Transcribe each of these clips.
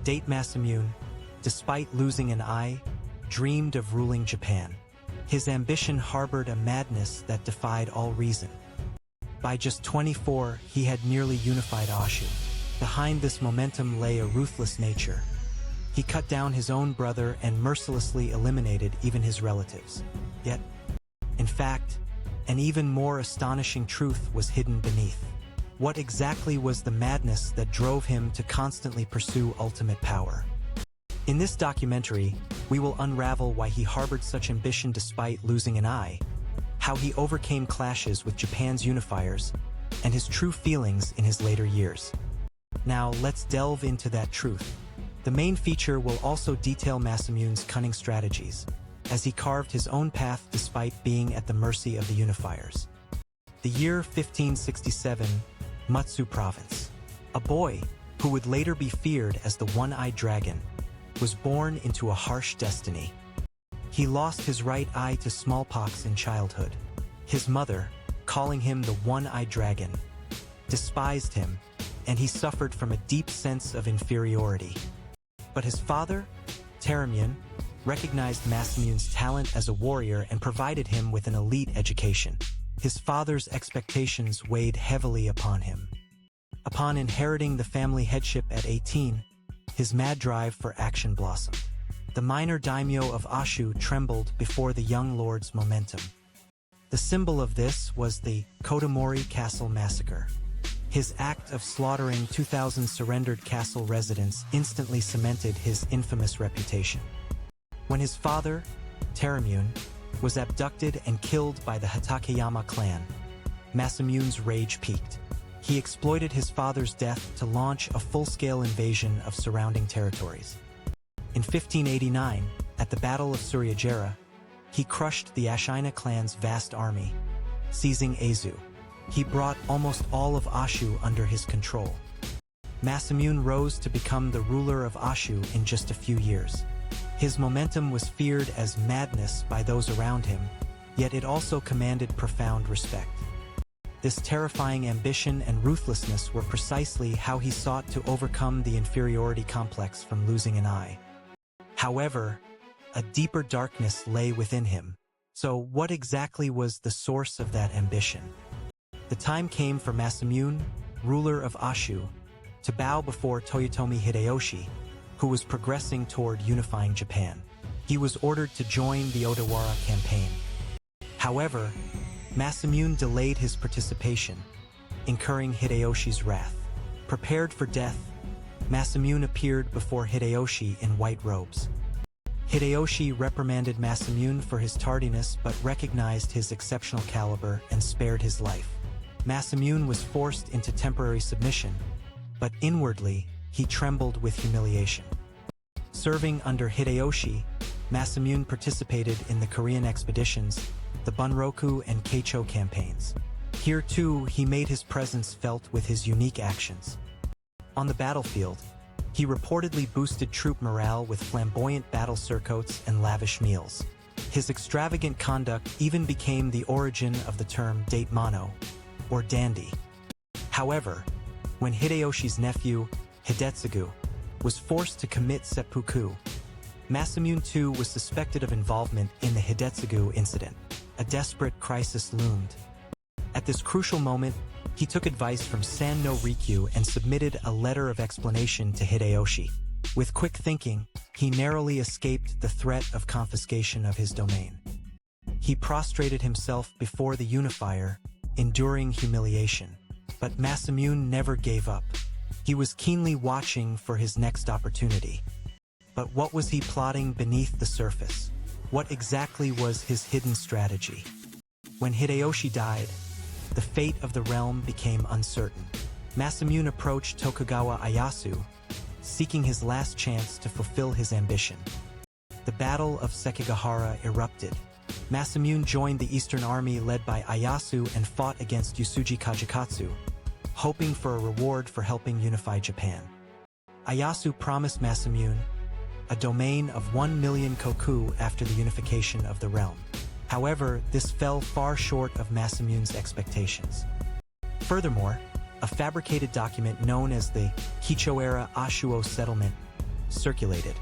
Date Masamune, despite losing an eye, dreamed of ruling Japan. His ambition harbored a madness that defied all reason. By just 24, he had nearly unified Ashu. Behind this momentum lay a ruthless nature. He cut down his own brother and mercilessly eliminated even his relatives. Yet, in fact, an even more astonishing truth was hidden beneath. What exactly was the madness that drove him to constantly pursue ultimate power? In this documentary, we will unravel why he harbored such ambition despite losing an eye, how he overcame clashes with Japan's unifiers, and his true feelings in his later years. Now, let's delve into that truth. The main feature will also detail Masamune's cunning strategies, as he carved his own path despite being at the mercy of the unifiers. The year 1567, Mutsu Province. A boy, who would later be feared as the One-Eyed Dragon, was born into a harsh destiny. He lost his right eye to smallpox in childhood. His mother, calling him the One-Eyed Dragon, despised him, and he suffered from a deep sense of inferiority. But his father, Taramyun, recognized Masamune's talent as a warrior and provided him with an elite education. His father's expectations weighed heavily upon him. Upon inheriting the family headship at 18, his mad drive for action blossomed. The minor daimyo of Ashu trembled before the young lord's momentum. The symbol of this was the Kodomori Castle Massacre. His act of slaughtering 2,000 surrendered castle residents instantly cemented his infamous reputation. When his father, Taramyun, was abducted and killed by the Hatakeyama clan, Masamune's rage peaked. He exploited his father's death to launch a full-scale invasion of surrounding territories. In 1589, at the Battle of Suryajara, he crushed the Ashina clan's vast army, seizing Aizu. He brought almost all of Ashu under his control. Masamune rose to become the ruler of Ashu in just a few years. His momentum was feared as madness by those around him, yet it also commanded profound respect. This terrifying ambition and ruthlessness were precisely how he sought to overcome the inferiority complex from losing an eye. However, a deeper darkness lay within him. So what exactly was the source of that ambition? The time came for Masamune, ruler of Ashu, to bow before Toyotomi Hideyoshi, who was progressing toward unifying Japan. He was ordered to join the Odawara campaign. However, Masamune delayed his participation, incurring Hideyoshi's wrath. Prepared for death, Masamune appeared before Hideyoshi in white robes. Hideyoshi reprimanded Masamune for his tardiness but recognized his exceptional caliber and spared his life. Masamune was forced into temporary submission, but inwardly, he trembled with humiliation. Serving under Hideyoshi, Masamune participated in the Korean expeditions, the Bunroku and Keicho campaigns. Here too, he made his presence felt with his unique actions. On the battlefield, he reportedly boosted troop morale with flamboyant battle surcoats and lavish meals. His extravagant conduct even became the origin of the term datemono, or dandy. However, when Hideyoshi's nephew, Hidetsugu, was forced to commit seppuku, Masamune too was suspected of involvement in the Hidetsugu incident. A desperate crisis loomed. At this crucial moment, he took advice from San no Rikyu and submitted a letter of explanation to Hideyoshi. With quick thinking, he narrowly escaped the threat of confiscation of his domain. He prostrated himself before the unifier, enduring humiliation. But Masamune never gave up. He was keenly watching for his next opportunity. But what was he plotting beneath the surface? What exactly was his hidden strategy? When Hideyoshi died, the fate of the realm became uncertain. Masamune approached Tokugawa Ieyasu, seeking his last chance to fulfill his ambition. The Battle of Sekigahara erupted. Masamune joined the Eastern Army led by Ieyasu and fought against Yasuji Kajikatsu, hoping for a reward for helping unify Japan. Ieyasu promised Masamune a domain of 1 million koku after the unification of the realm. However, this fell far short of Masamune's expectations. Furthermore, a fabricated document known as the Kicho-era Ashuo settlement circulated,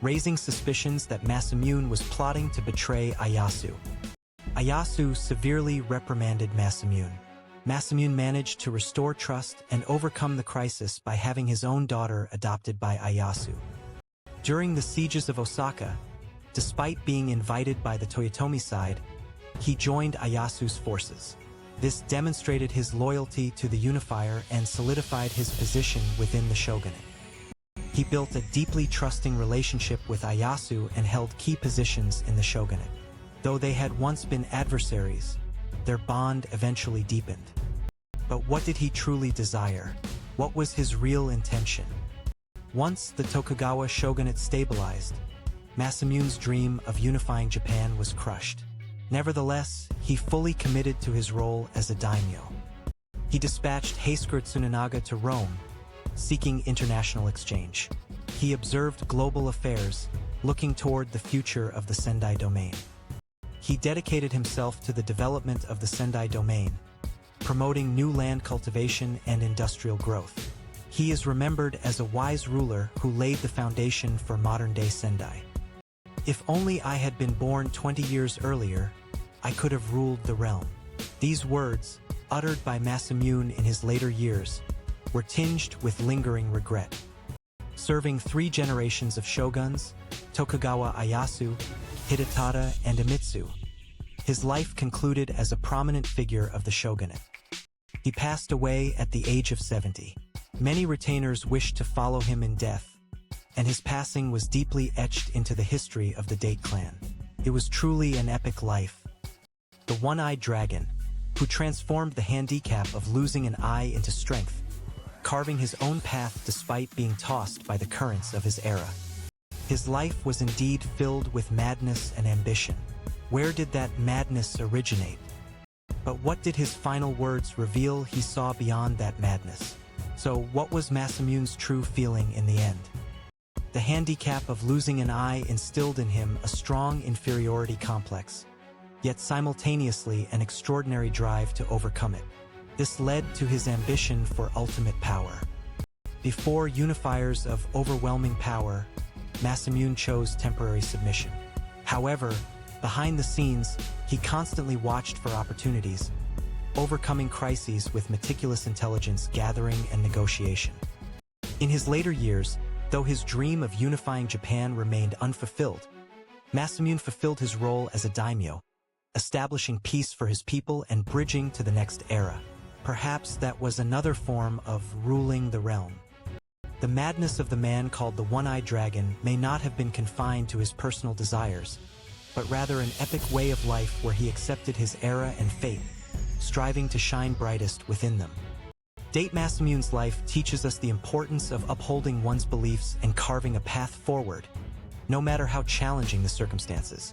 raising suspicions that Masamune was plotting to betray Ieyasu. Ieyasu severely reprimanded Masamune. Masamune managed to restore trust and overcome the crisis by having his own daughter adopted by Ieyasu. During the sieges of Osaka, despite being invited by the Toyotomi side, he joined Ieyasu's forces. This demonstrated his loyalty to the unifier and solidified his position within the shogunate. He built a deeply trusting relationship with Ieyasu and held key positions in the shogunate. Though they had once been adversaries, their bond eventually deepened. But what did he truly desire? What was his real intention? Once the Tokugawa shogunate stabilized, Masamune's dream of unifying Japan was crushed. Nevertheless, he fully committed to his role as a daimyo. He dispatched Hasekurt Tsunenaga to Rome, seeking international exchange. He observed global affairs, looking toward the future of the Sendai domain. He dedicated himself to the development of the Sendai domain, promoting new land cultivation and industrial growth. He is remembered as a wise ruler who laid the foundation for modern-day Sendai. If only I had been born 20 years earlier, I could have ruled the realm. These words, uttered by Masamune in his later years, were tinged with lingering regret. Serving 3 generations of shoguns, Tokugawa Ieyasu, Hidetada, and Iemitsu, his life concluded as a prominent figure of the shogunate. He passed away at the age of 70. Many retainers wished to follow him in death, and his passing was deeply etched into the history of the Date clan. It was truly an epic life. The one-eyed dragon, who transformed the handicap of losing an eye into strength, carving his own path despite being tossed by the currents of his era. His life was indeed filled with madness and ambition. Where did that madness originate? But what did his final words reveal he saw beyond that madness? So what was Masamune's true feeling in the end? The handicap of losing an eye instilled in him a strong inferiority complex, yet simultaneously an extraordinary drive to overcome it. This led to his ambition for ultimate power. Before unifiers of overwhelming power, Masamune chose temporary submission. However, behind the scenes, he constantly watched for opportunities, overcoming crises with meticulous intelligence gathering and negotiation. In his later years, though his dream of unifying Japan remained unfulfilled, Masamune fulfilled his role as a daimyo, establishing peace for his people and bridging to the next era. Perhaps that was another form of ruling the realm. The madness of the man called the One-Eyed Dragon may not have been confined to his personal desires, but rather an epic way of life where he accepted his era and fate, striving to shine brightest within them. Date Masamune's life teaches us the importance of upholding one's beliefs and carving a path forward, no matter how challenging the circumstances.